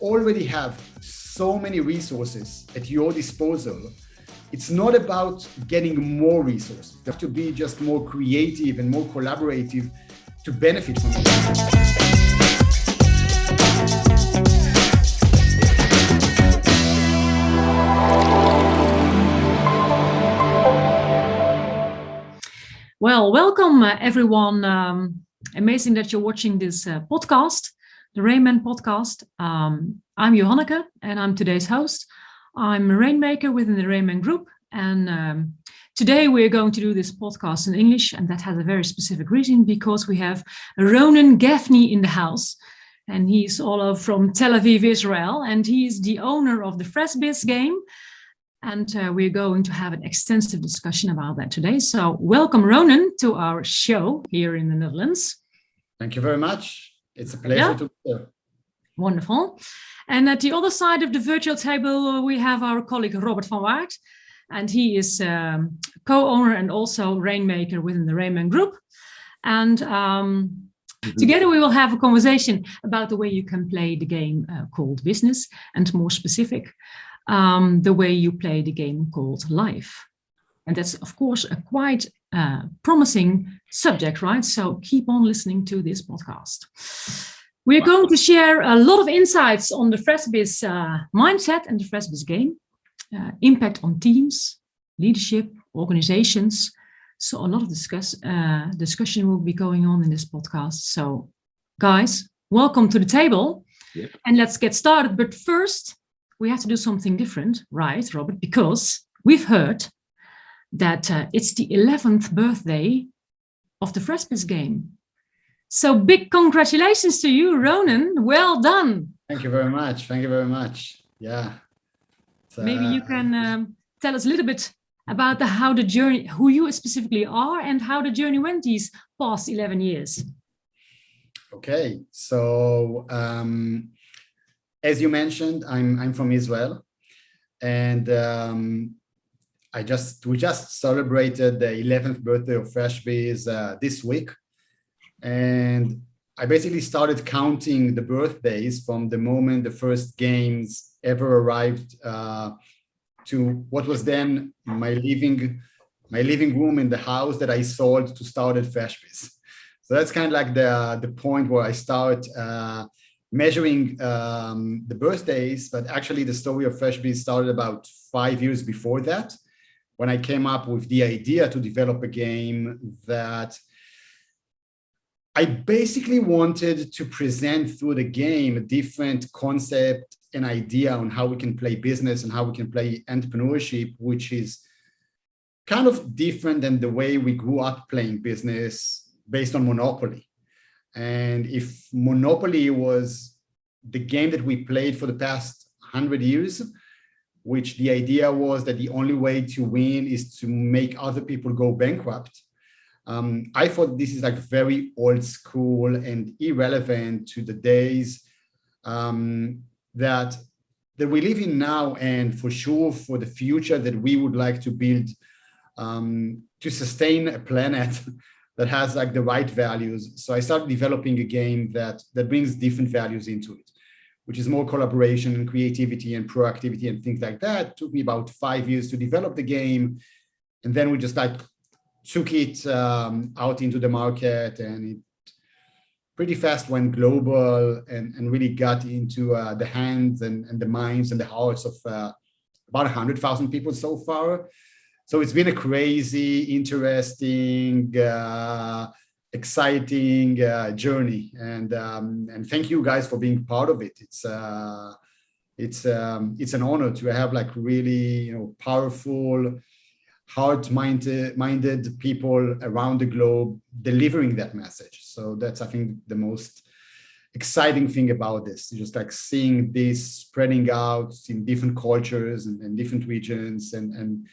already have so many resources at your disposal. It's not about getting more resources. You have to be just more creative and more collaborative to benefit from it. Well, welcome everyone. Amazing that you're watching this podcast, the Rainmen podcast. I'm Johanneke and I'm today's host. I'm a rainmaker within the Rainmen group. And today we're going to do this podcast in English. And that has a very specific reason because we have Ronen Gafni in the house. And he's all over from Tel Aviv, Israel. And he's the owner of the FreshBiz Game. And we're going to have an extensive discussion about that today. So welcome, Ronen, to our show here in the Netherlands. Thank you very much. It's a pleasure to be here. Wonderful. And at the other side of the virtual table, we have our colleague Robert van Waard. And he is co-owner and also rainmaker within the Rainmen group. And together we will have a conversation about the way you can play the game called business, and more specific, the way you play the game called life. And that's, of course, a quite promising subject, right? So keep on listening to this podcast. We're going to share a lot of insights on the FreshBiz mindset and the FreshBiz game, impact on teams, leadership, organizations. So a lot of discussion will be going on in this podcast. So guys, welcome to the table. Yep. And let's get started. But first, we have to do something different, right, Robert? Because we've heard that it's the 11th birthday of the FreshBiz game. So big congratulations to you, Ronen. Well done. Thank you very much. Thank you very much. Yeah. Maybe you can tell us a little bit about how the journey, who you specifically are, and how the journey went these past 11 years. Okay. So as you mentioned, I'm from Israel, and we just celebrated the 11th birthday of FreshBiz this week, and I basically started counting the birthdays from the moment the first games ever arrived to what was then my living room in the house that I sold to start at FreshBiz. So that's kind of like the point where I start measuring the birthdays, but actually the story of FreshBiz started about 5 years before that, when I came up with the idea to develop a game that I basically wanted to present through the game a different concept and idea on how we can play business and how we can play entrepreneurship, which is kind of different than the way we grew up playing business based on Monopoly. And if Monopoly was the game that we played for the past 100 years, which the idea was that the only way to win is to make other people go bankrupt, I thought this is like very old school and irrelevant to the days that we live in now, and for sure for the future that we would like to build to sustain a planet that has like the right values. So I started developing a game that brings different values into it, which is more collaboration and creativity and proactivity and things like that. It took me about 5 years to develop the game. And then we just like took it out into the market, and it pretty fast went global and really got into the hands and the minds and the hearts of about 100,000 people so far. So it's been a crazy, interesting, exciting journey, and thank you guys for being part of it. It's an honor to have like really powerful, heart-minded people around the globe delivering that message. So that's, I think, the most exciting thing about this, just like seeing this spreading out in different cultures and different regions, and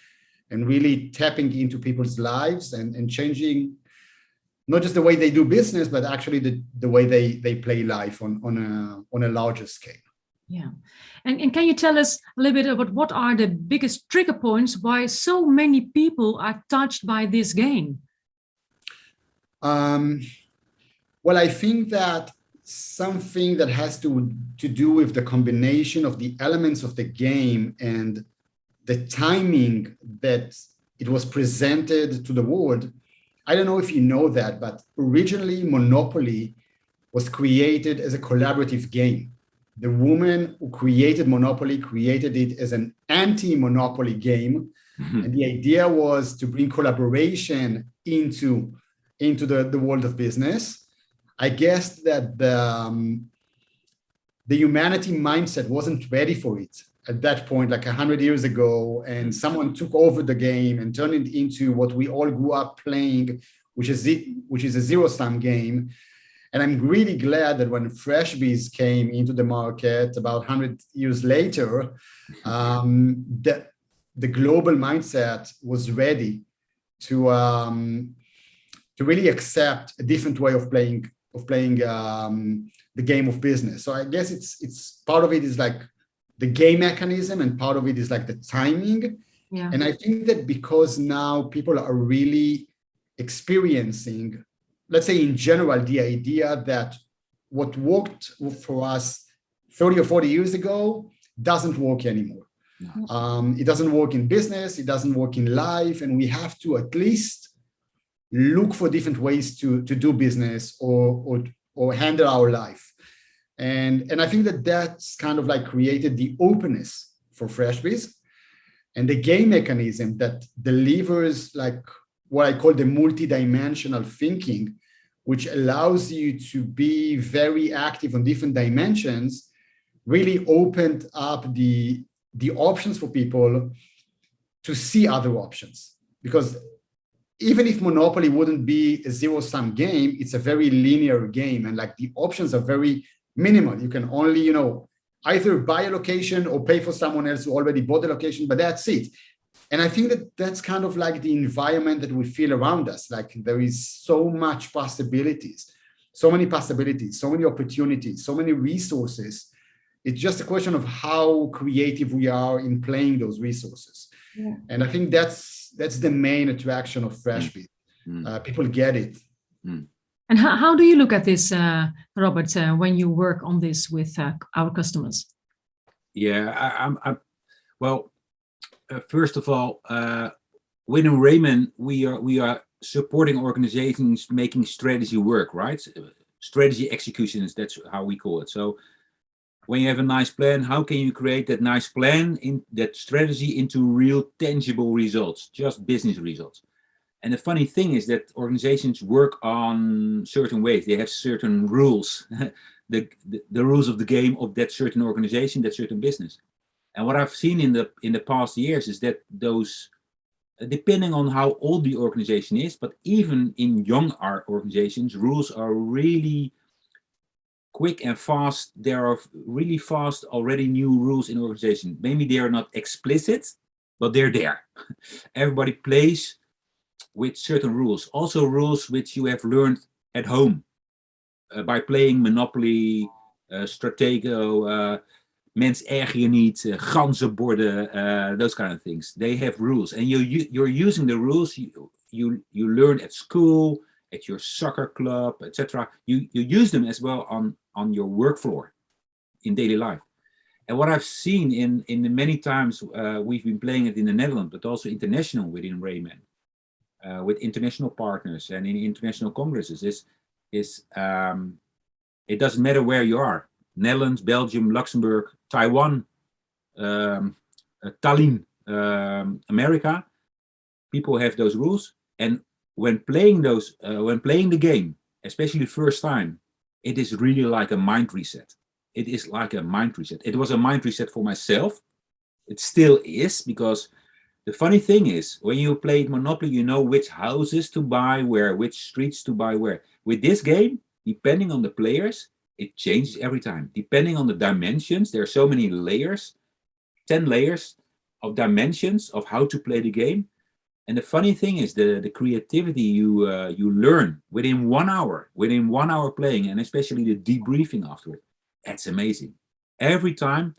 really tapping into people's lives and changing not just the way they do business, but actually the way they play life on a larger scale. Yeah. And can you tell us a little bit about what are the biggest trigger points why so many people are touched by this game? Well, I think that something that has to do with the combination of the elements of the game and the timing that it was presented to the world. I don't know if you know that, but originally Monopoly was created as a collaborative game. The woman who created Monopoly created it as an anti-monopoly game. Mm-hmm. And the idea was to bring collaboration into the world of business. I guess that the humanity mindset wasn't ready for it at that point, like 100 years ago, and someone took over the game and turned it into what we all grew up playing, which is a zero-sum game. And I'm really glad that when FreshBiz came into the market about 100 years later, the global mindset was ready to really accept a different way of playing the game of business. So I guess it's part of it is like the game mechanism, and part of it is like the timing. Yeah. And I think that because now people are really experiencing, let's say in general, the idea that what worked for us 30 or 40 years ago doesn't work anymore. No. It doesn't work in business, it doesn't work in life, and we have to at least look for different ways to do business or handle our life. And I think that that's kind of like created the openness for FreshBiz and the game mechanism that delivers like what I call the multi-dimensional thinking, which allows you to be very active on different dimensions, really opened up the options for people to see other options. Because even if Monopoly wouldn't be a zero-sum game, it's a very linear game, and like the options are very minimal. You can only, either buy a location or pay for someone else who already bought the location, but that's it. And I think that that's kind of like the environment that we feel around us. Like there is so much possibilities, so many opportunities, so many resources. It's just a question of how creative we are in playing those resources. Yeah. And I think that's the main attraction of FreshBiz. People get it. And how do you look at this, Robert, when you work on this with our customers? Yeah, first of all, within Rainmen, we are supporting organizations making strategy work, right? Strategy executions, that's how we call it. So when you have a nice plan, how can you create that nice plan, in that strategy, into real tangible results, just business results? And the funny thing is that organizations work on certain ways. They have certain rules, the rules of the game of that certain organization, that certain business. And what I've seen in the past years is that those, depending on how old the organization is, but even in young organizations, rules are really quick and fast. There are really fast already new rules in organization. Maybe they are not explicit, but they're there. Everybody plays with certain rules, also rules which you have learned at home by playing Monopoly, Stratego, mensen erger je niet, ganzenborden, those kind of things. They have rules, and you're using the rules you learn at school, at your soccer club, etc. You use them as well on your work floor in daily life. And what I've seen in the many times we've been playing it in the Netherlands, but also international within Rainmen, with international partners and in international congresses, is it doesn't matter where you are. Netherlands, Belgium, Luxembourg, Taiwan, Tallinn, America, people have those rules. And when playing the game, especially the first time, it is really like a mind reset. It is like a mind reset. It was a mind reset for myself. It still is, because the funny thing is, when you played Monopoly, you know which houses to buy where, which streets to buy where. With this game, depending on the players, it changes every time. Depending on the dimensions, there are so many layers, 10 layers of dimensions of how to play the game. And the funny thing is the creativity you learn within 1 hour playing, and especially the debriefing afterward. That's amazing. Every time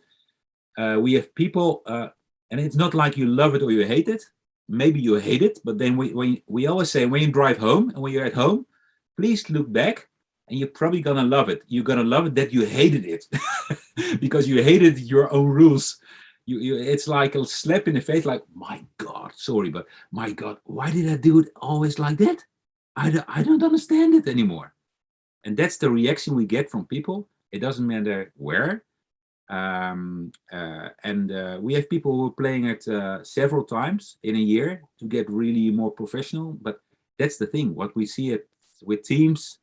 we have people, and it's not like you love it or you hate it. Maybe you hate it, but then we always say, when you drive home and when you're at home, please look back and you're probably gonna love it. You're gonna love it that you hated it because you hated your own rules. It's like a slap in the face, like, my God, sorry, but my God, why did I do it always like that? I don't understand it anymore. And that's the reaction we get from people. It doesn't matter where. We have people who are playing it several times in a year to get really more professional. But that's the thing. What we see it with teams,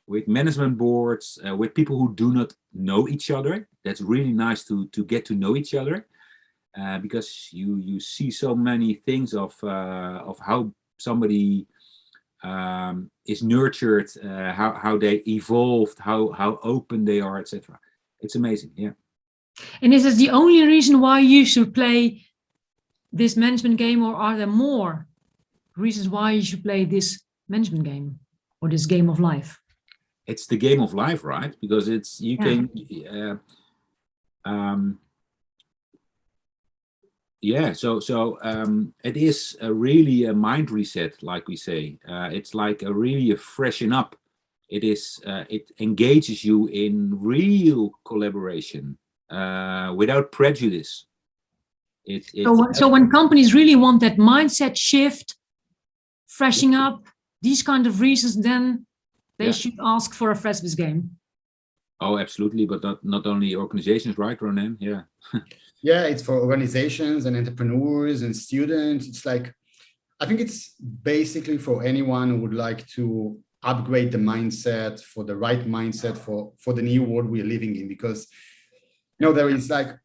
with management boards, with people who do not know each other. That's really nice to get to know each other, because you see so many things of how somebody is nurtured, how they evolved, how open they are, etc. It's amazing, yeah. And is this the only reason why you should play this management game, or are there more reasons why you should play this management game or this game of life? It's the game of life, right? Because it's can. It is really a mind reset, like we say. It's like a freshen up. It is. It engages you in real collaboration without prejudice. So when companies really want that mindset shift, freshening up, these kind of reasons, then they should ask for a FreshBiz game. Oh, absolutely, but not only organizations, right, Ronen? Yeah. Yeah, it's for organizations and entrepreneurs and students. It's like, I think it's basically for anyone who would like to upgrade the mindset, for the right mindset for the new world we're living in. Because, there is like,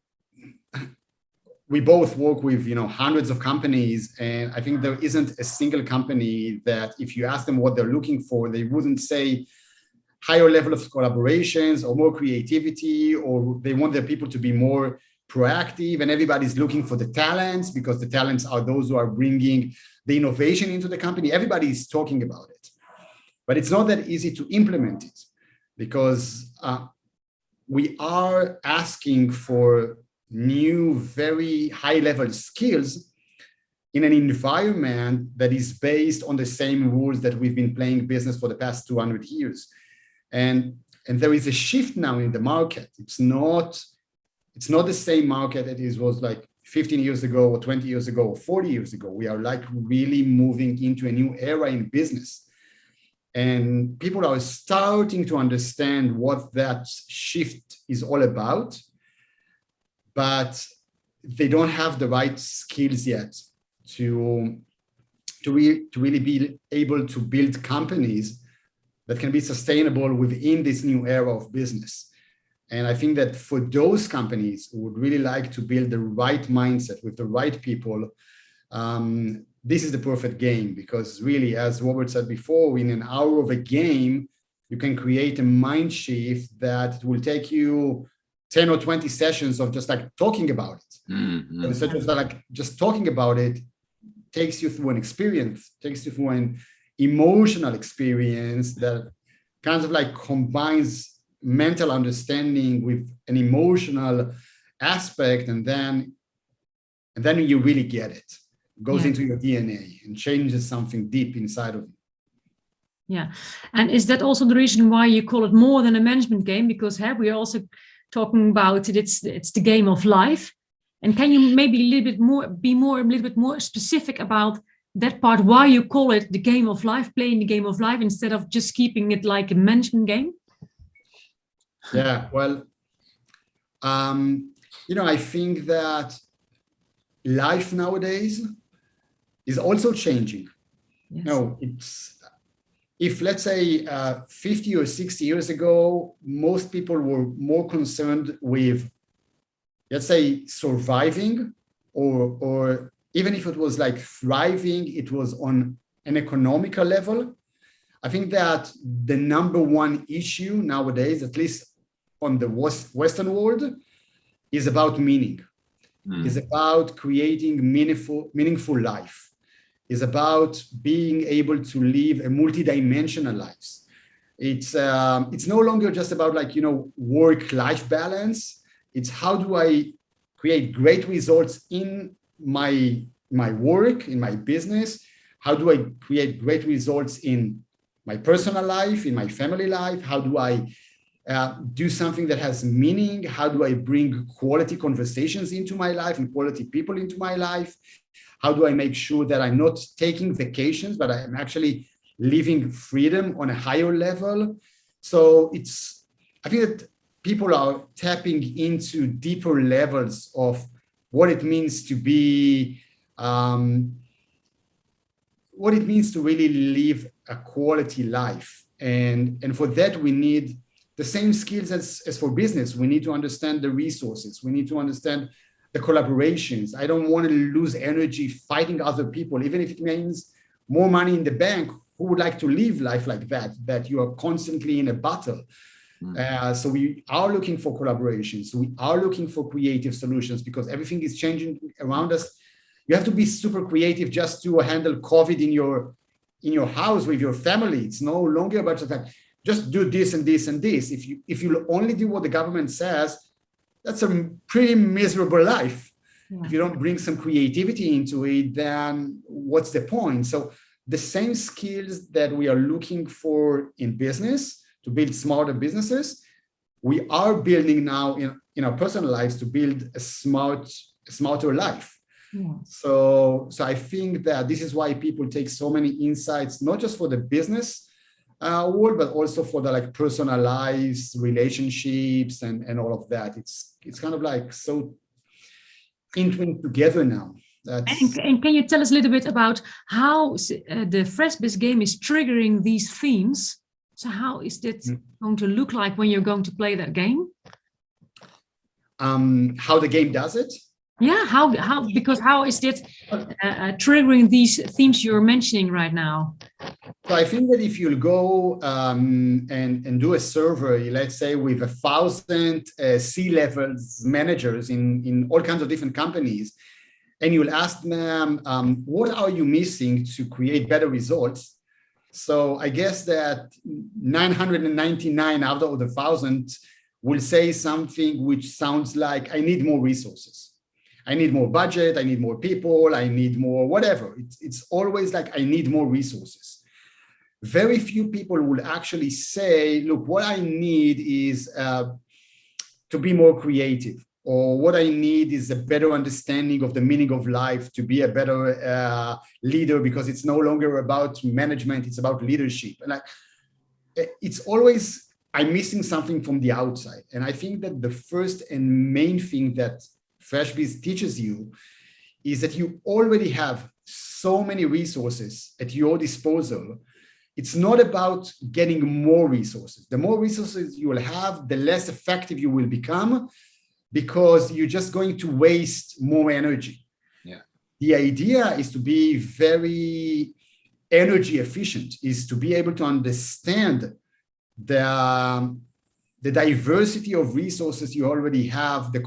we both work with, hundreds of companies, and I think there isn't a single company that if you ask them what they're looking for, they wouldn't say higher level of collaborations or more creativity, or they want their people to be more proactive, and everybody's looking for the talents because the talents are those who are bringing the innovation into the company. Everybody is talking about it, but it's not that easy to implement it, because we are asking for new, very high level skills in an environment that is based on the same rules that we've been playing business for the past 200 years. And there is a shift now in the market. It's not the same market that it was like 15 years ago or 20 years ago or 40 years ago. We are like really moving into a new era in business. And people are starting to understand what that shift is all about, but they don't have the right skills yet to really be able to build companies that can be sustainable within this new era of business. And I think that for those companies who would really like to build the right mindset with the right people, this is the perfect game, because really, as Robert said before, in an hour of a game, you can create a mind shift that will take you 10 or 20 sessions of just like talking about it. Mm-hmm. So just talking about it takes you through an experience, takes you through an emotional experience that kind of like combines mental understanding with an emotional aspect, and then you really get it. It goes into your DNA and changes something deep inside of you. Yeah, and is that also the reason why you call it more than a management game? Because we're also talking about it. It's the game of life. And can you maybe a little bit more specific about that part? Why you call it the game of life, playing the game of life, instead of just keeping it like a management game? Yeah, well, I think that life nowadays is also changing. Yes. If let's say 50 or 60 years ago, most people were more concerned with, let's say, surviving, or even if it was like thriving, it was on an economical level. I think that the number one issue nowadays, at least on the Western world, is about meaning. Is about creating meaningful life. Is about being able to live a multidimensional life. It's no longer just about work-life balance. It's how do I create great results in my work, in my business? How do I create great results in my personal life, in my family life? How do I do something that has meaning? How do I bring quality conversations into my life and quality people into my life? How do I make sure that I'm not taking vacations, but I'm actually living freedom on a higher level? So I think that people are tapping into deeper levels of what it means to be, what it means to really live a quality life. And for that, we need the same skills as for business. We need to understand the resources. We need to understand the collaborations. I don't want to lose energy fighting other people, even if it means more money in the bank. Who would like to live life like that you are constantly in a battle? So we are looking for collaborations. We are looking for creative solutions because everything is changing around us. You have to be super creative just to handle COVID in your house with your family. It's no longer about just do this and this and this. If you only do what the government says, that's a pretty miserable life. Yeah. If you don't bring some creativity into it, then what's the point? So the same skills that we are looking for in business to build smarter businesses, we are building now in our personal lives to build a smarter life. Yeah. So I think that this is why people take so many insights, not just for the business world, but also for the personal lives, relationships, and all of that. It's kind of so entwined together now. And can you tell us a little bit about how the FreshBiz game is triggering these themes? So how is that going to look like when you're going to play that game? How the game does it? Yeah, how is it triggering these themes you're mentioning right now? So I think that if you'll go and do a survey, let's say with 1,000 C-level managers in all kinds of different companies, and you'll ask them, what are you missing to create better results? So I guess that 999 out of the 1,000 will say something which sounds like, I need more resources. I need more budget, I need more people, I need more whatever. It's always I need more resources. Very few people will actually say, look, what I need is to be more creative, or what I need is a better understanding of the meaning of life, to be a better leader, because it's no longer about management, it's about leadership. And it's always, I'm missing something from the outside. And I think that the first and main thing that FreshBiz teaches you is that you already have so many resources at your disposal. It's not about getting more resources. The more resources you will have, the less effective you will become, because you're just going to waste more energy. Yeah. The idea is to be very energy efficient, is to be able to understand the diversity of resources you already have, the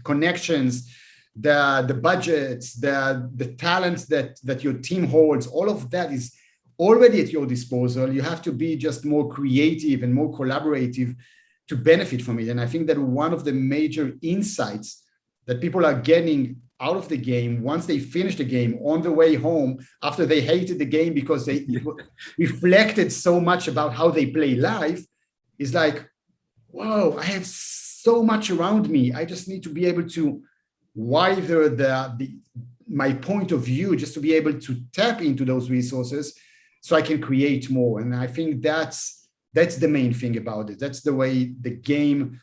connections, the budgets, the talents that your team holds. All of that is already at your disposal. You have to be just more creative and more collaborative to benefit from it. And I think that one of the major insights that people are getting out of the game, once they finish the game, on the way home, after they hated the game because they reflected so much about how they play life, is whoa, I have so much around me. I just need to be able to widen my point of view, just to be able to tap into those resources so I can create more. And I think that's the main thing about it. That's the way the game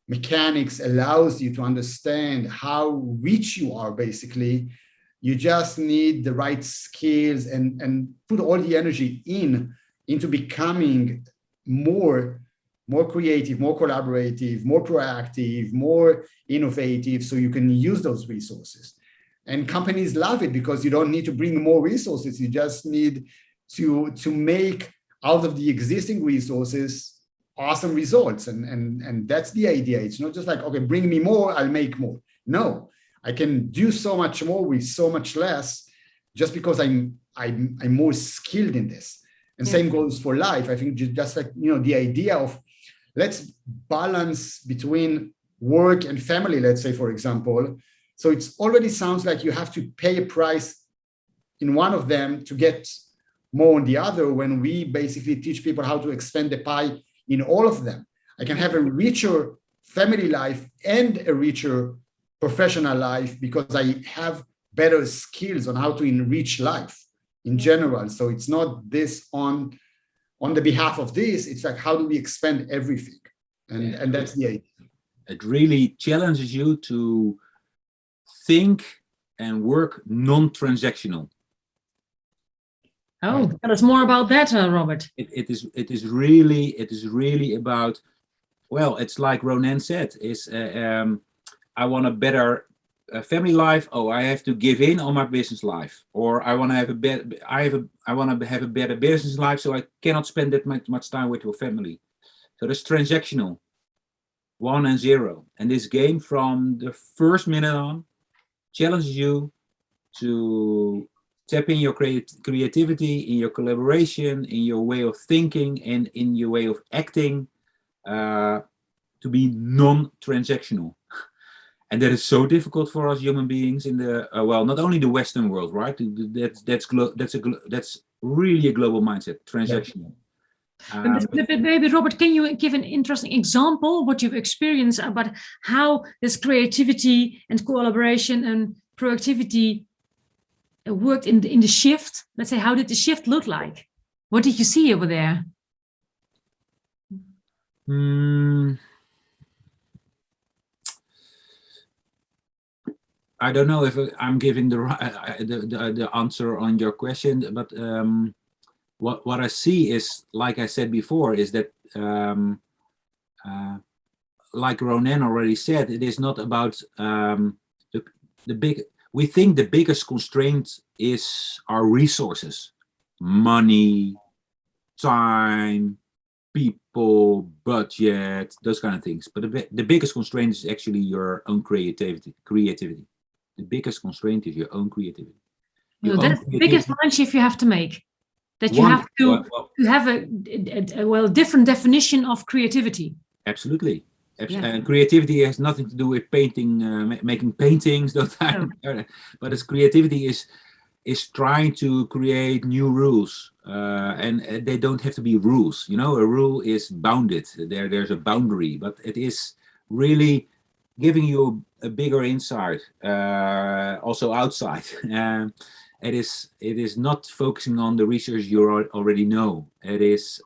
mechanics allows you to understand how rich you are, basically. You just need the right skills and put all the energy into becoming more creative, more collaborative, more proactive, more innovative, so you can use those resources. And companies love it because you don't need to bring more resources. You just need to make out of the existing resources awesome results. And that's the idea. It's not just okay, bring me more, I'll make more. No, I can do so much more with so much less, just because I'm more skilled in this. And same goes for life. I think just the idea of, let's balance between work and family, let's say, for example. So it already sounds like you have to pay a price in one of them to get more on the other when we basically teach people how to expand the pie in all of them. I can have a richer family life and a richer professional life because I have better skills on how to enrich life in general. So it's not this on the behalf of this, it's like, how do we expand everything? And that's the idea. It really challenges you to think and work non-transactional. Oh, tell us more about that, Robert. It is really about, well, it's like Ronen said, I want a better family life. Oh, I have to give in on my business life, or I want to have I want to have a better business life, so I cannot spend that much time with your family. So that's transactional, 1 and 0. And this game, from the first minute on, challenges you to tap in your creativity, in your collaboration, in your way of thinking, and in your way of acting, to be non-transactional. And that is so difficult for us human beings in the not only the Western world, right? That's really a global mindset, transactional. Maybe, Robert, can you give an interesting example what you've experienced about how this creativity and collaboration and proactivity worked in the shift? Let's say, how did the shift look like? What did you see over there? I don't know if I'm giving the answer on your question, but what I see is, like I said before, is that like Ronen already said, it is not about the big. We think the biggest constraint is our resources, money, time, people, budget, those kind of things. But the biggest constraint is actually your own creativity. The biggest constraint is your own creativity. That's the biggest mind shift you have to make. That you have to have a different definition of creativity. Absolutely. And creativity has nothing to do with painting, making paintings, but its creativity is trying to create new rules, and they don't have to be rules. You know, a rule is bounded. There's a boundary, but it is really giving you a bigger insight, also outside. It is not focusing on the research you already know. It is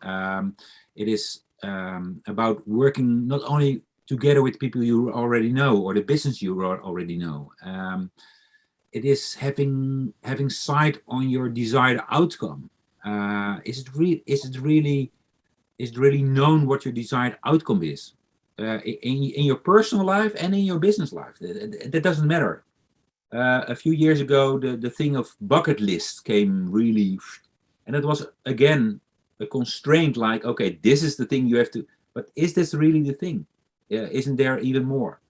about working not only together with people you already know or the business you already know. It is having sight on your desired outcome. Is it really known what your desired outcome is in your personal life and in your business life? That doesn't matter. A few years ago, the thing of bucket list came really, and it was again a constraint. Like, okay, this is the thing you have to, but is this really the thing? Isn't there even more?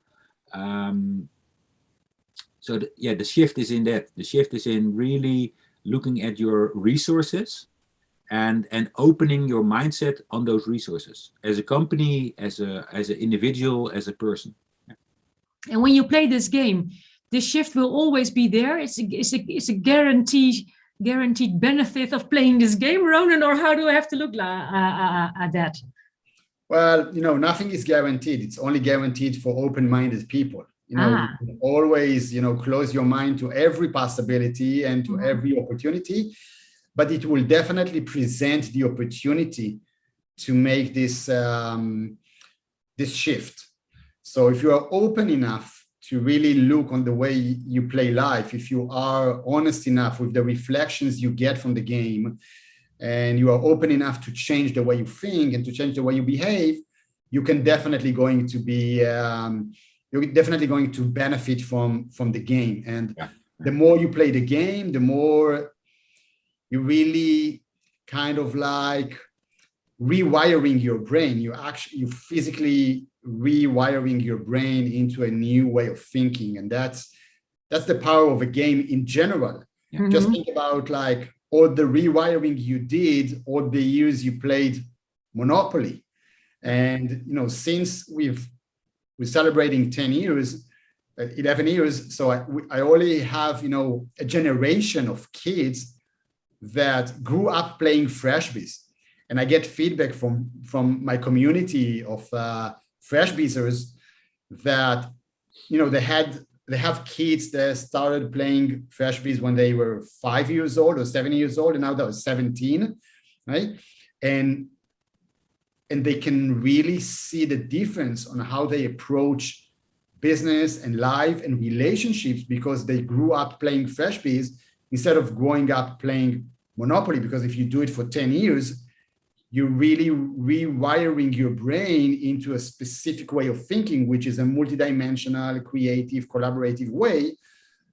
So the shift is in that. The shift is in really looking at your resources and opening your mindset on those resources as a company, as an individual, as a person. And when you play this game, this shift will always be there. It's a guaranteed benefit of playing this game, Ronen, or how do I have to look at that? Well, nothing is guaranteed. It's only guaranteed for open-minded people. You can always, close your mind to every possibility and to every opportunity, but it will definitely present the opportunity to make this shift. So if you are open enough to really look on the way you play life, if you are honest enough with the reflections you get from the game, and you are open enough to change the way you think and to change the way you behave, you can definitely going to be, you're definitely going to benefit from the game. And the more you play the game, the more you really kind of like rewiring your brain. You physically rewiring your brain into a new way of thinking. And that's the power of a game in general. Just think about like all the rewiring you did all the years you played Monopoly. And, since we're celebrating 10 years, 11 years. So I already have, a generation of kids that grew up playing FreshBiz. And I get feedback from my community of FreshBizers that, they have kids that started playing FreshBiz when they were 5 years old or 7 years old, and now they're 17, right? And they can really see the difference on how they approach business and life and relationships because they grew up playing FreshBiz instead of growing up playing Monopoly. Because if you do it for 10 years, you're really rewiring your brain into a specific way of thinking, which is a multidimensional, creative, collaborative way.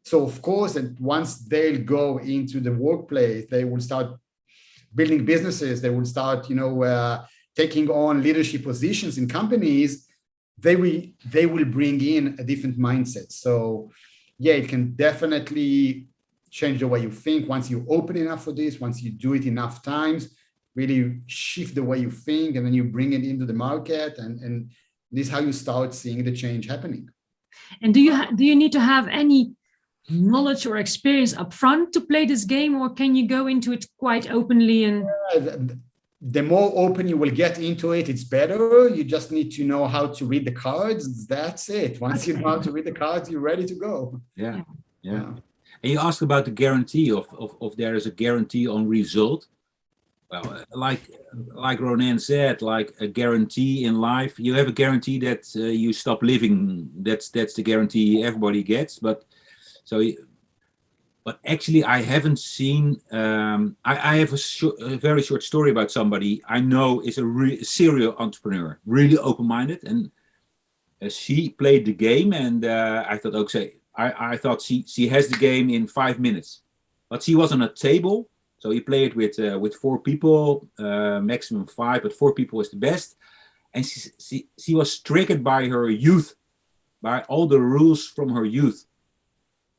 So of course, and once they'll go into the workplace, they will start building businesses, they will start, taking on leadership positions in companies, they will bring in a different mindset. So yeah, it can definitely change the way you think once you open enough for this, once you do it enough times, really shift the way you think, and then you bring it into the market, and this is how you start seeing the change happening. And do you need to have any knowledge or experience up front to play this game, or can you go into it quite openly? And the more open you will get into it, it's better. You just need to know how to read the cards. That's it. Once you know how to read the cards, you're ready to go. Yeah. And you asked about the guarantee of there is a guarantee on result. Well, like Ronen said, like a guarantee in life, you have a guarantee that you stop living. That's the guarantee everybody gets. But actually, I haven't seen. I have a very short story about somebody I know is a serial entrepreneur, really open-minded, and she played the game, and I thought, okay, I thought she has the game in 5 minutes, but she was on a table. So you play it with 4 people, maximum 5, but 4 people is the best. And she was triggered by her youth, by all the rules from her youth.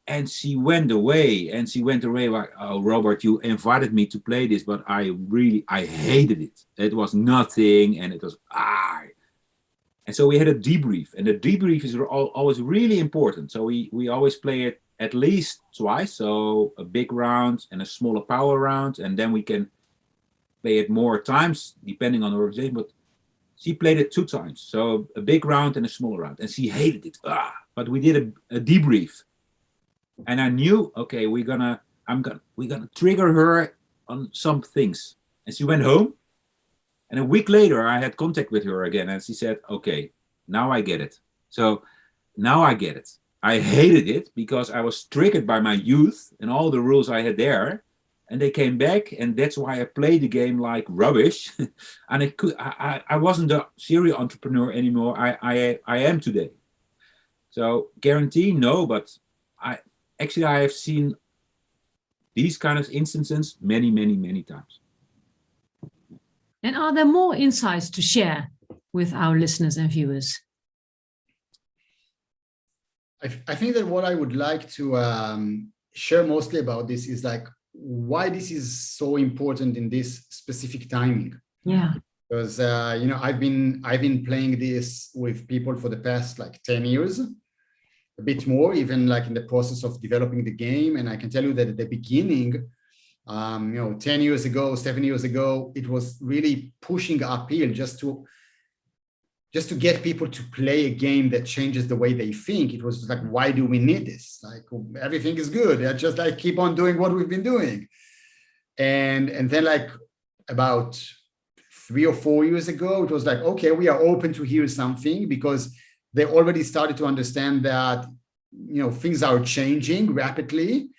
And she went away like, oh, Robert, you invited me to play this, but I hated it. It was nothing, and it was, And so we had a debrief, and the debrief is always really important. So we always play it at least twice, so a big round and a smaller power round, and then we can play it more times depending on the organization. But she played it 2 times, so a big round and a small round, and she hated it. But we did a debrief, and I knew, okay, we're gonna trigger her on some things. And she went home, and a week later I had contact with her again, and she said, okay, now I get it. So now I get it. I hated it because I was triggered by my youth and all the rules I had there, and they came back, and that's why I played the game like rubbish. And I wasn't a serial entrepreneur anymore. I am today. So guarantee, no, but I have seen these kind of instances many, many, many times. And are there more insights to share with our listeners and viewers? I think that what I would like to share mostly about this is like why this is so important in this specific timing. Yeah. Because I've been playing this with people for the past like 10 years, a bit more, even like in the process of developing the game. And I can tell you that at the beginning, 10 years ago, 7 years ago, it was really pushing uphill just to get people to play a game that changes the way they think. It was like, why do we need this? Like, everything is good. I just like keep on doing what we've been doing. And then like about 3 or 4 years ago, it was like, okay, we are open to hear something, because they already started to understand that, things are changing rapidly.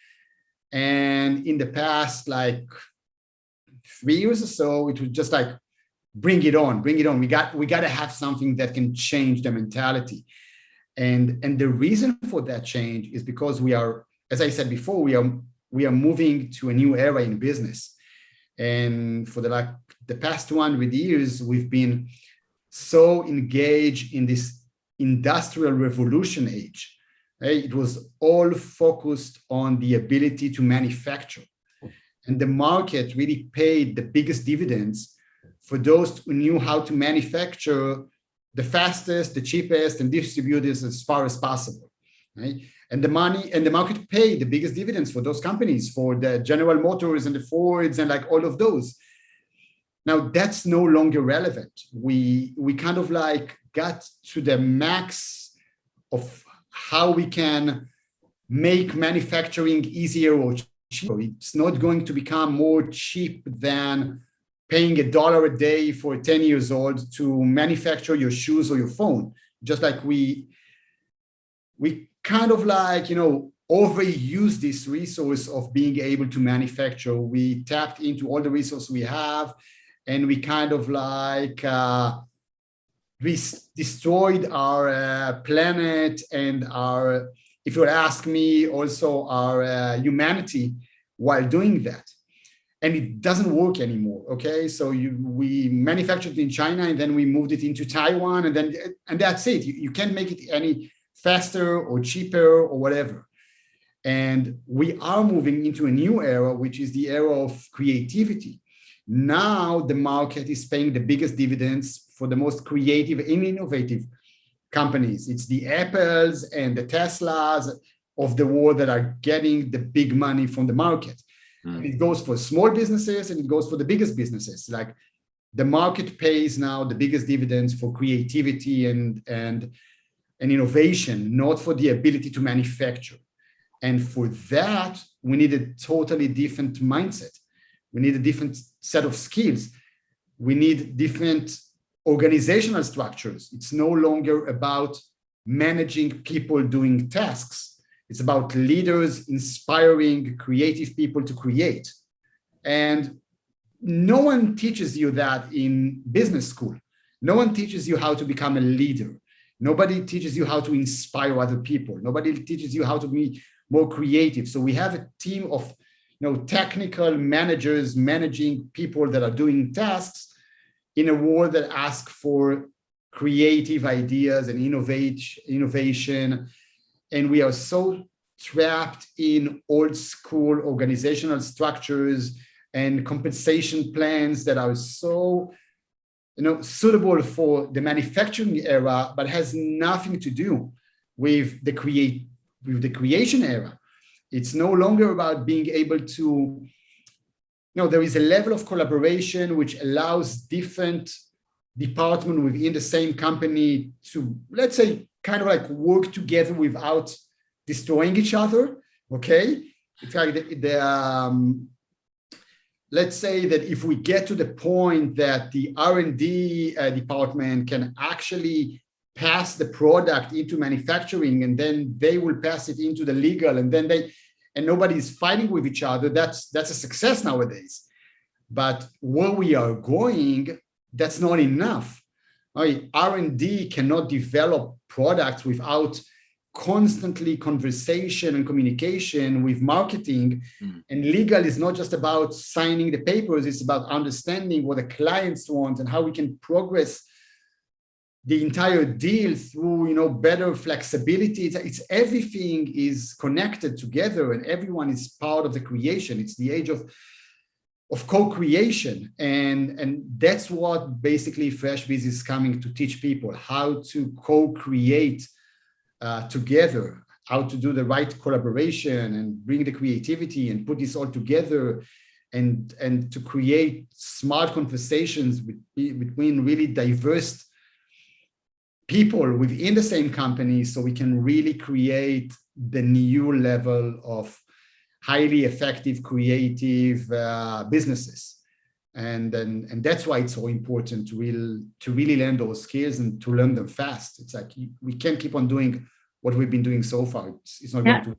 And in the past, like 3 years or so, it was just like, bring it on. We got to have something that can change the mentality. And the reason for that change is because we are, as I said before, we are moving to a new era in business. And for the past 200 years, we've been so engaged in this industrial revolution age. Right? It was all focused on the ability to manufacture. And the market really paid the biggest dividends for those who knew how to manufacture the fastest, the cheapest, and distribute this as far as possible. right? And the money and the market pay the biggest dividends for those companies, for the General Motors and the Fords and like all of those. Now that's no longer relevant. We kind of like got to the max of how we can make manufacturing easier or cheaper. It's not going to become more cheap than paying $1 a day for 10 years old to manufacture your shoes or your phone. Just like we kind of like, you know, overuse this resource of being able to manufacture. We tapped into all the resources we have, and we kind of like we destroyed our planet and our, if you ask me, also our humanity while doing that. And it doesn't work anymore. Okay, so we manufactured it in China, and then we moved it into Taiwan, and that's it. You can't make it any faster or cheaper or whatever. And we are moving into a new era, which is the era of creativity. Now the market is paying the biggest dividends for the most creative and innovative companies. It's the Apples and the Teslas of the world that are getting the big money from the market. And it goes for small businesses and it goes for the biggest businesses. Like the market pays now the biggest dividends for creativity and innovation, not for the ability to manufacture. And for that, we need a totally different mindset. We need a different set of skills. We need different organizational structures. It's no longer about managing people doing tasks. It's about leaders inspiring creative people to create. And no one teaches you that in business school. No one teaches you how to become a leader. Nobody teaches you how to inspire other people. Nobody teaches you how to be more creative. So we have a team of technical managers managing people that are doing tasks in a world that asks for creative ideas and innovation. And we are so trapped in old school organizational structures and compensation plans that are so suitable for the manufacturing era, but has nothing to do with the creation era. It's no longer about being able to, there is a level of collaboration which allows different departments within the same company to, let's say, kind of like work together without destroying each other. Okay, it's like let's say that if we get to the point that the R&D department can actually pass the product into manufacturing, and then they will pass it into the legal, and then nobody's fighting with each other, that's a success nowadays. But where we are going, that's not enough. R&D cannot develop products without constantly conversation and communication with marketing. And legal is not just about signing the papers, it's about understanding what the clients want and how we can progress the entire deal through better flexibility. It's everything is connected together and everyone is part of the creation. It's the age of co-creation, and that's what basically FreshBiz is coming to teach people, how to co-create together, how to do the right collaboration and bring the creativity and put this all together, and to create smart conversations between really diverse people within the same company, so we can really create the new level of highly effective, creative businesses. And that's why it's so important to really learn those skills and to learn them fast. It's like we can't keep on doing what we've been doing so far. It's not going to work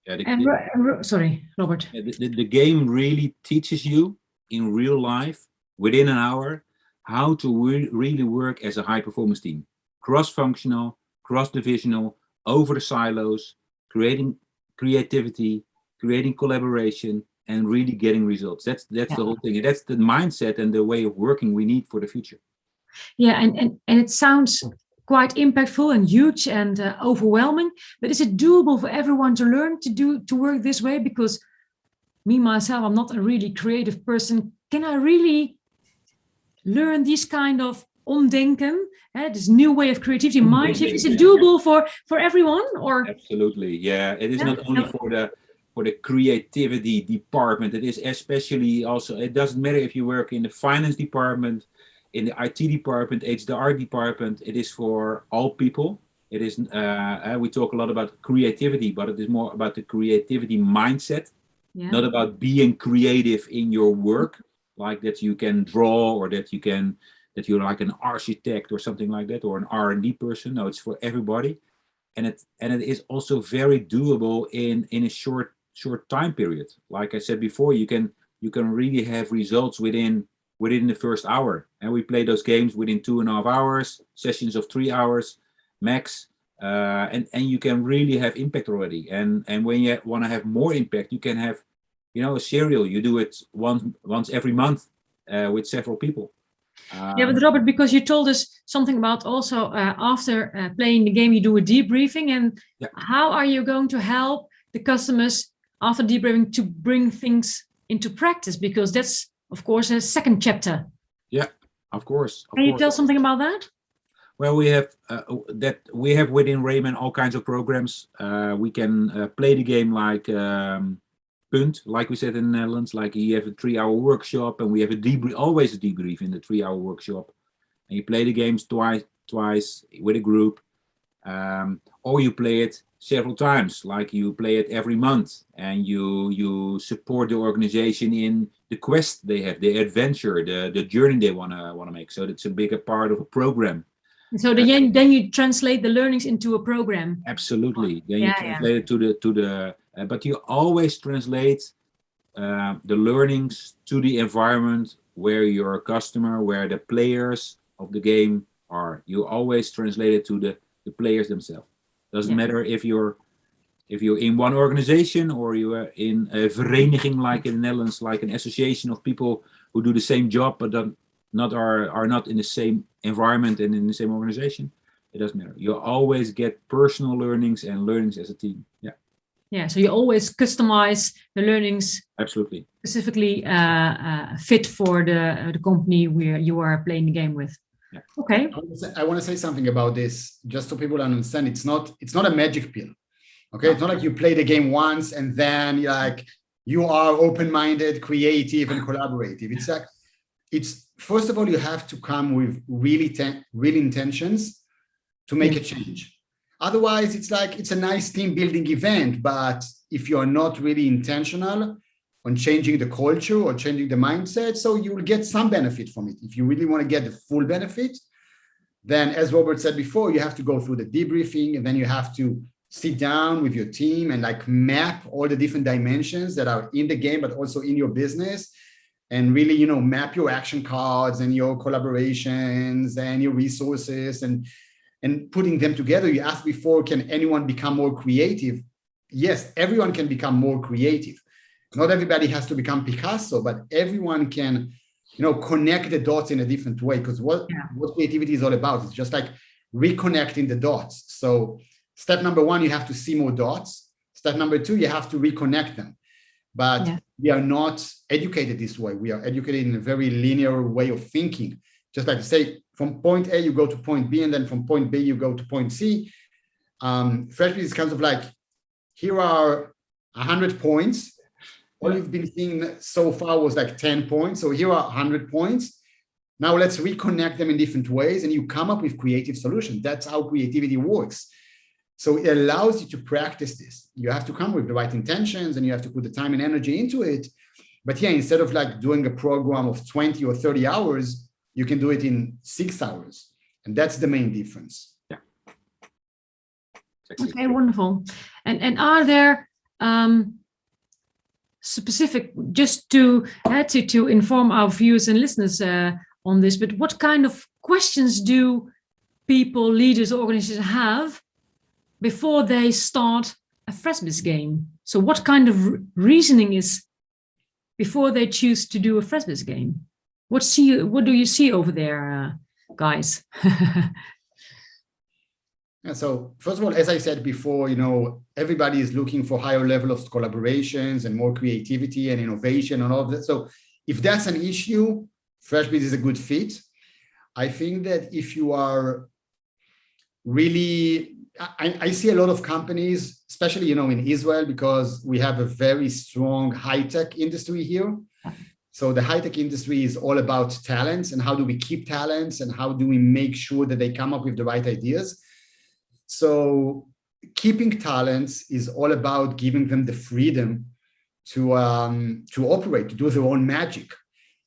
anymore. Sorry, Robert. The game really teaches you in real life, within an hour, how to really work as a high-performance team. Cross-functional, cross-divisional, over the silos, creating creativity, creating collaboration, and really getting results. That's the whole thing. And that's the mindset and the way of working we need for the future. Yeah, and it sounds quite impactful and huge and overwhelming, but is it doable for everyone to learn to work this way? Because me, myself, I'm not a really creative person. Can I really learn these kind of omdenken this new way of creativity, mind shift? Is it doable for everyone? Or absolutely, yeah. It is not only for the creativity department. It is especially also. It doesn't matter if you work in the finance department, in the IT department, HR department. It is for all people. It is. We talk a lot about creativity, but it is more about the creativity mindset, not about being creative in your work, like that you can draw or that you're like an architect or something like that, or an R&D person. No, it's for everybody, and it is also very doable in a short time period. Like I said before, you can really have results within the first hour, and we play those games within 2.5 hours, sessions of 3 hours max, and you can really have impact already. And when you want to have more impact, you can have, a serial. You do it once every month with several people. But Robert, because you told us something about also after playing the game, you do a debriefing, and how are you going to help the customers after debriefing to bring things into practice? Because that's, of course, a second chapter. Yeah, of course. Can you tell something about that? Well, we have within Rainmen all kinds of programs. We can play the game like Punt, like we said in the Netherlands, like you have a 3-hour workshop, and we have always a debrief in the 3-hour workshop, and you play the games twice with a group, or you play it several times, like you play it every month, and you support the organization in the quest they have, the adventure, the journey they want to make. So that's a bigger part of a program. So then you translate the learnings into a program. Absolutely. Then you translate it to the but you always translate the learnings to the environment where your customer, where the players of the game are. You always translate it to the players themselves. Doesn't matter if you're in one organization or you are in a vereniging, like in the Netherlands, like an association of people who do the same job but are not in the same environment and in the same organization. It doesn't matter. You always get personal learnings and learnings as a team. Yeah, so you always customize the learnings. Absolutely. Specifically fit for the company where you are playing the game with. Yeah. Okay. I want to say something about this, just so people understand. It's not a magic pill. Okay, it's not like you play the game once and then you are open-minded, creative, and collaborative. It's like first of all, you have to come with real intentions to make a change. Otherwise, it's a nice team building event, but if you're not really intentional on changing the culture or changing the mindset, so you will get some benefit from it. If you really want to get the full benefit, then as Robert said before, you have to go through the debriefing, and then you have to sit down with your team and map all the different dimensions that are in the game, but also in your business, and really, map your action cards and your collaborations and your resources and putting them together. You asked before, can anyone become more creative? Yes, everyone can become more creative. Not everybody has to become Picasso, but everyone can, connect the dots in a different way, because what creativity is all about is just like reconnecting the dots. So step number 1, you have to see more dots. Step number 2, you have to reconnect them. But we are not educated this way. We are educated in a very linear way of thinking. Just like to say, from point A, you go to point B, and then from point B, you go to point C. FreshBiz is kind of like, here are 100 points. All you've been seeing so far was 10 points. So here are 100 points. Now let's reconnect them in different ways, and you come up with creative solutions. That's how creativity works. So it allows you to practice this. You have to come with the right intentions, and you have to put the time and energy into it. But instead of doing a program of 20 or 30 hours, you can do it in 6 hours. And that's the main difference. Yeah. Okay, wonderful. And are there specific, just to inform our viewers and listeners on this, but what kind of questions do people, leaders, organizations have before they start a FreshBiz game? So what kind of reasoning is before they choose to do a FreshBiz game? What do you see over there, guys? So first of all, as I said before, everybody is looking for higher level of collaborations and more creativity and innovation and all of that. So if that's an issue, FreshBiz is a good fit. I think that if you are really, I see a lot of companies, especially, in Israel, because we have a very strong high-tech industry here. So the high-tech industry is all about talents and how do we keep talents and how do we make sure that they come up with the right ideas. So keeping talents is all about giving them the freedom to operate, to do their own magic.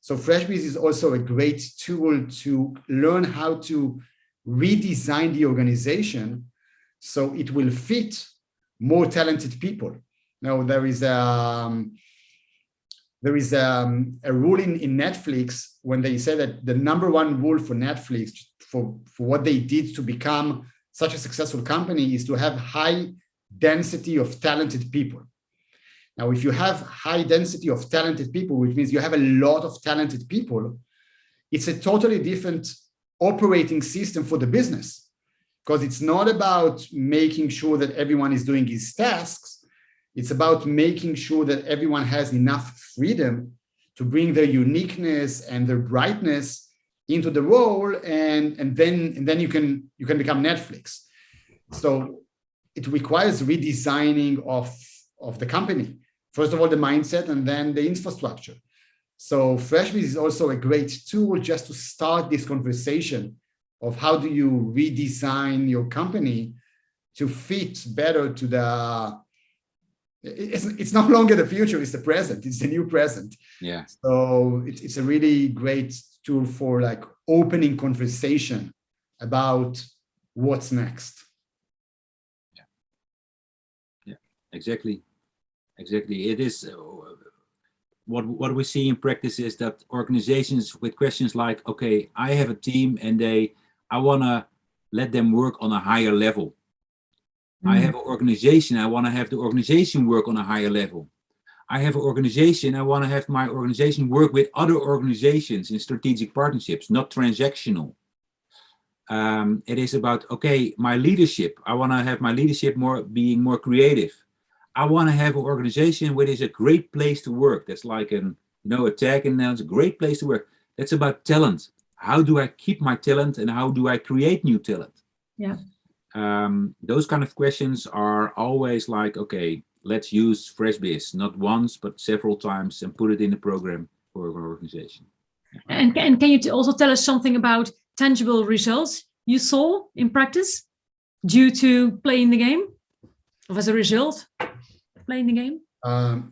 So FreshBiz is also a great tool to learn how to redesign the organization so it will fit more talented people. Now, there is a rule in Netflix when they say that the number one rule for Netflix for what they did to become such a successful company is to have high density of talented people. Now, if you have high density of talented people, which means you have a lot of talented people, it's a totally different operating system for the business, because it's not about making sure that everyone is doing his tasks. It's about making sure that everyone has enough freedom to bring their uniqueness and their brightness into the role, and then you can become Netflix. So it requires redesigning of the company. First of all, the mindset, and then the infrastructure. So FreshBiz is also a great tool just to start this conversation of how do you redesign your company to fit better to the, it's no longer the future, it's the present, it's the new present. Yeah. So it's a really great tool for like opening conversation about what's next. Yeah, exactly. It is what we see in practice is that organizations with questions like, okay, I have a team and I want to let them work on a higher level. I have an organization, I want to have the organization work on a higher level. I have an organization, I want to have my organization work with other organizations in strategic partnerships, not transactional. It is about, okay, my leadership, I want to have my leadership being more creative. I want to have an organization where it's a great place to work. That's like a tag, and now it's a great place to work. That's about talent. How do I keep my talent and how do I create new talent? Yeah. Those kind of questions are always like, okay, let's use FreshBiz, not once, but several times, and put it in the program for an organization. And can you also tell us something about tangible results you saw in practice due to playing the game? Or as a result of playing the game? I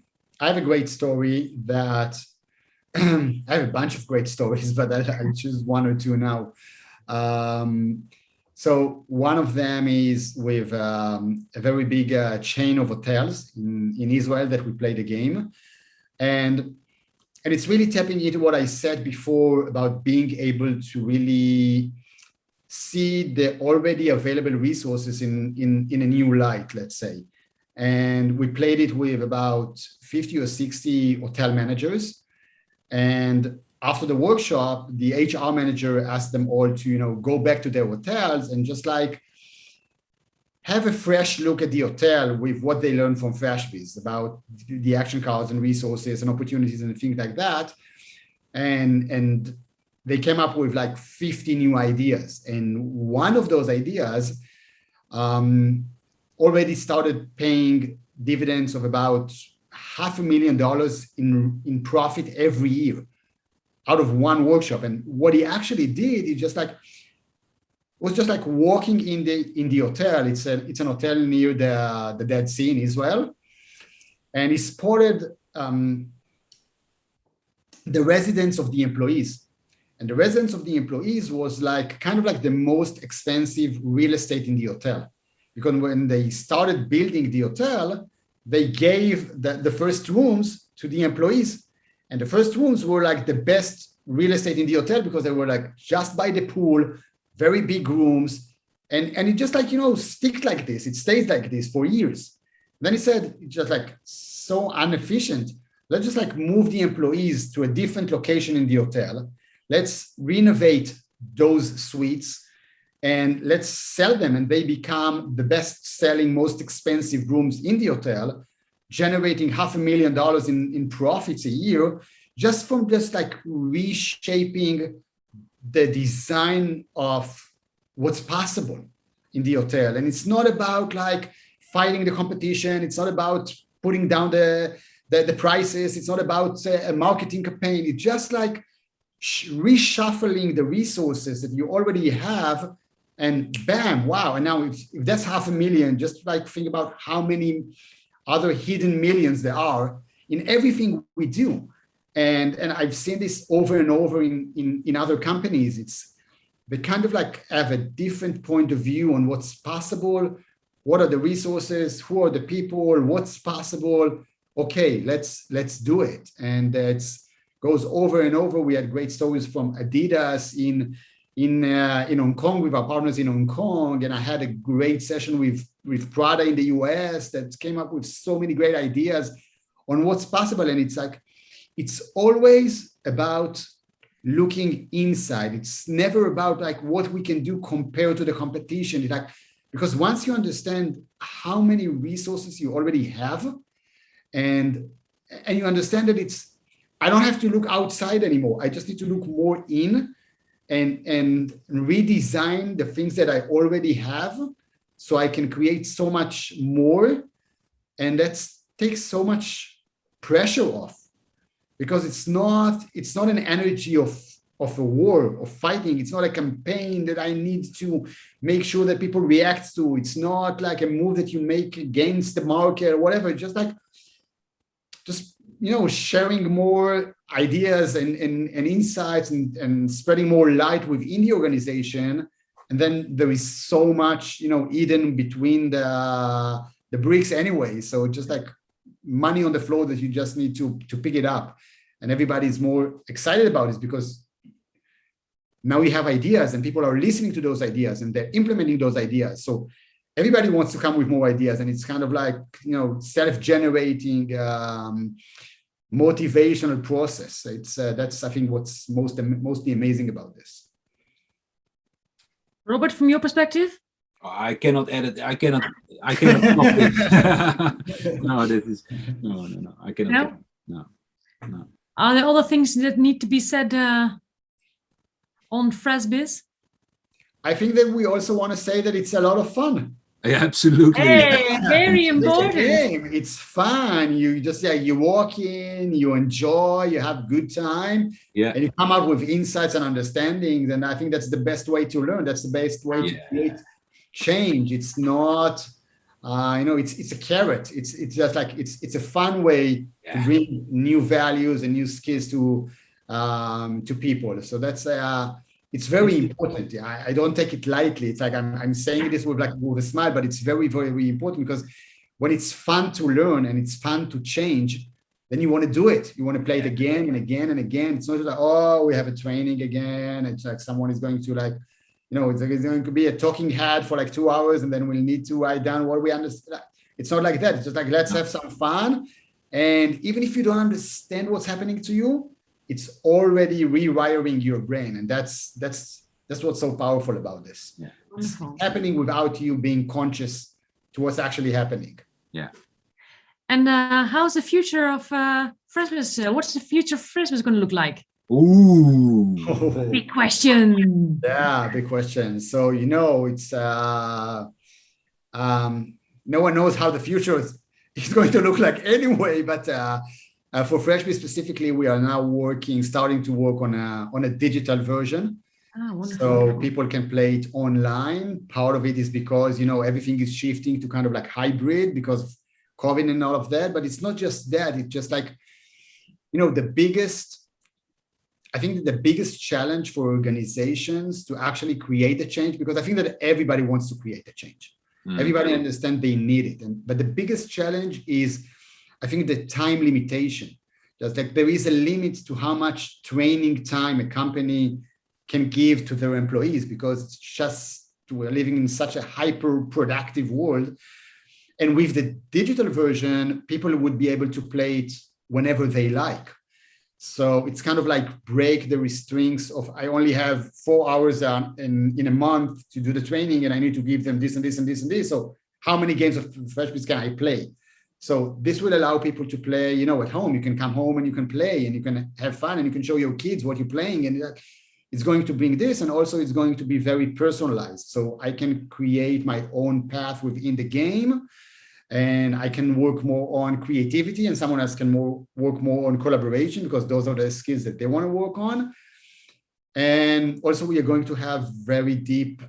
have a great story that I have a bunch of great stories, but I'll choose one or two now. So one of them is with a very big chain of hotels in Israel that we played a game. And it's really tapping into what I said before about being able to really see the already available resources in a new light, let's say. And we played it with about 50 or 60 hotel managers. And after the workshop, the HR manager asked them all to, go back to their hotels and just like have a fresh look at the hotel with what they learned from FreshBiz about the action cards and resources and opportunities and things like that. And they came up with like 50 new ideas. And one of those ideas already started paying dividends of about $500,000 in profit every year out of one workshop. And what he actually did, he was just like walking in the hotel. It's an hotel near the Dead Sea in Israel. And he spotted the residence of the employees. And the residence of the employees was like kind of like the most expensive real estate in the hotel. Because when they started building the hotel, they gave the first rooms to the employees. And the first rooms were like the best real estate in the hotel because they were like just by the pool, very big rooms. And it just like, sticked like this. It stays like this for years. Then he said, it's just like so inefficient. Let's just like move the employees to a different location in the hotel. Let's renovate those suites and let's sell them. And they become the best selling, most expensive rooms in the hotel, generating $500,000 in profits a year, just from just like reshaping the design of what's possible in the hotel. And it's not about like fighting the competition. It's not about putting down the prices. It's not about a marketing campaign. It's just like reshuffling the resources that you already have, and bam, wow. And now if that's 500,000, just like think about how many other hidden millions there are in everything we do. And I've seen this over and over in other companies. They kind of like have a different point of view on what's possible. What are the resources? Who are the people? What's possible? Okay, let's do it. And it goes over and over. We had great stories from Adidas in Hong Kong with our partners in Hong Kong, and I had a great session with Prada in the US that came up with so many great ideas on what's possible. And it's like, it's always about looking inside. It's never about like what we can do compared to the competition. It's like, because once you understand how many resources you already have, and you understand that I don't have to look outside anymore. I just need to look more in and redesign the things that I already have so I can create so much more. And that takes so much pressure off, because it's not an energy of a war, of fighting. It's not a campaign that I need to make sure that people react to. It's not like a move that you make against the market or whatever. It's just like, sharing more ideas and insights and spreading more light within the organization. And then there is so much, hidden between the bricks anyway. So just like money on the floor that you just need to pick it up. And everybody's more excited about it because now we have ideas and people are listening to those ideas and they're implementing those ideas. So everybody wants to come with more ideas, and it's kind of like, self-generating motivational process. That's, I think, what's mostly amazing about this. Robert, from your perspective? I cannot edit. I cannot stop this. No. I cannot. No. Are there other things that need to be said on FreshBiz? I think that we also want to say that it's a lot of fun. Yeah, absolutely. Hey, very important. It's a game. It's fun. You just you walk in, you enjoy, you have good time, and you come out with insights and understandings. And I think that's the best way to learn. That's the best way to create change. It's not, it's a carrot. It's just like it's a fun way to bring new values and new skills to people. So that's it's very important. I don't take it lightly. It's like I'm saying this with a smile, but it's very, very, very important, because when it's fun to learn and it's fun to change, then you want to do it. You want to play it again and again and again. It's not just like, oh, we have a training again. It's like someone is going to it's going to be a talking head for 2 hours, and then we'll need to write down what we understand. It's not like that. It's just like, let's have some fun. And even if you don't understand what's happening to you, it's already rewiring your brain. And that's what's so powerful about this. Yeah. It's happening without you being conscious to what's actually happening. Yeah. And how's the future of FreshBiz? What's the future of FreshBiz going to look like? Ooh. Big question. Yeah, big question. So, it's no one knows how the future is going to look like anyway, but for FreshBiz specifically, we are now starting to work on a digital version. So people can play it online. Part of it is because, everything is shifting to kind of like hybrid because of COVID and all of that. But it's not just that. It's just like, I think the biggest challenge for organizations to actually create a change, because I think that everybody wants to create a change. Mm-hmm. Everybody understands they need it. But the biggest challenge is, I think, the time limitation. Just like there is a limit to how much training time a company can give to their employees, because it's just, we're living in such a hyper productive world. And with the digital version, people would be able to play it whenever they like. So it's kind of like break the restraints of, I only have 4 hours in a month to do the training, and I need to give them this and this and this and this. So how many games of FreshBiz can I play? So this will allow people to play, at home. You can come home and you can play and you can have fun and you can show your kids what you're playing. And it's going to bring this, and also it's going to be very personalized. So I can create my own path within the game, and I can work more on creativity, and someone else can work more on collaboration, because those are the skills that they want to work on. And also we are going to have very deep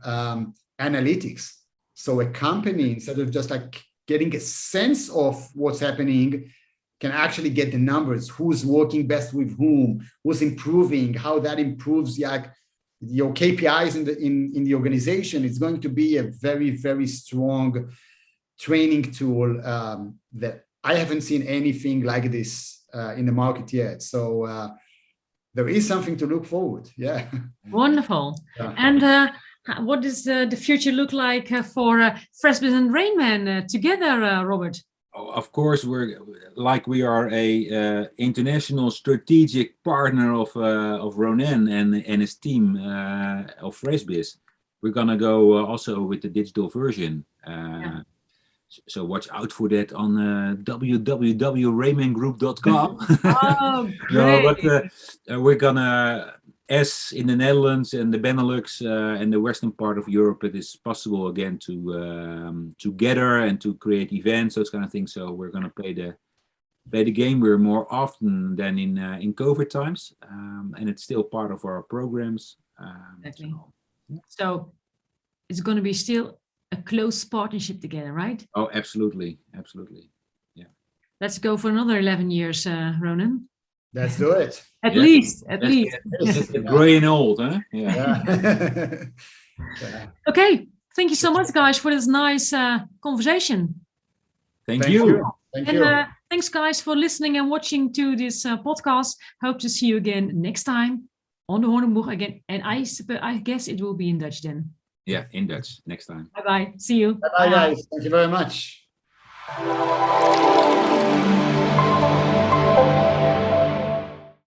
analytics. So a company, instead of just like getting a sense of what's happening, can actually get the numbers, who's working best with whom, who's improving, how that improves your KPIs in the organization. It's going to be a very, very strong training tool that I haven't seen anything like this in the market yet. So there is something to look forward. Yeah. Wonderful. Yeah. And what does the future look like for FreshBiz and Rainmen together, Robert? Of course, we are a international strategic partner of Ronen and his team of FreshBiz. We're gonna go also with the digital version. So watch out for that on www.rainmengroup.com. Oh, great. No, but we're gonna, as in the Netherlands and the Benelux and the western part of Europe, it is possible again to gather and to create events, those kind of things. So we're gonna play the game. We're more often than in COVID times, and it's still part of our programs. Exactly. So it's going to be still a close partnership together, right? Oh, absolutely, absolutely. Yeah. Let's go for another 11 years, Ronen. Let's do it. At least. Let's get gray and old, huh? Yeah. Yeah. Okay. Thank you so much, guys, for this nice conversation. Thank you. Thank and you. Thanks, guys, for listening and watching to this podcast. Hope to see you again next time on the Hornboeg again. And I guess it will be in Dutch then. Yeah, in Dutch next time. Bye-bye. See you. Bye, guys. Thank you very much.